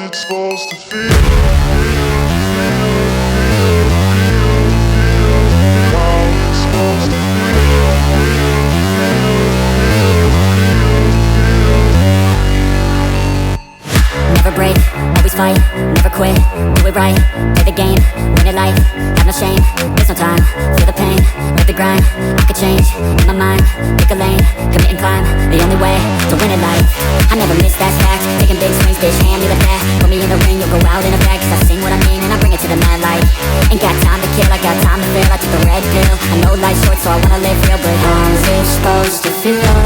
it's supposed to feel. Never break, always fight, never quit, do it right, play the game, win it life, have no shame, there's no time, feel the pain, live the grind, I could change, in my mind, pick a lane, commit and climb, the only way to win it life, I never miss that fact, taking big swings, bitch, hand me the bat, put me in the ring, you'll go out in a bag, cause I sing what I mean and I bring it to the mad light, ain't got time to kill, I got time to feel, I took the red pill, I know life's short so I wanna live real, but how's it supposed to feel?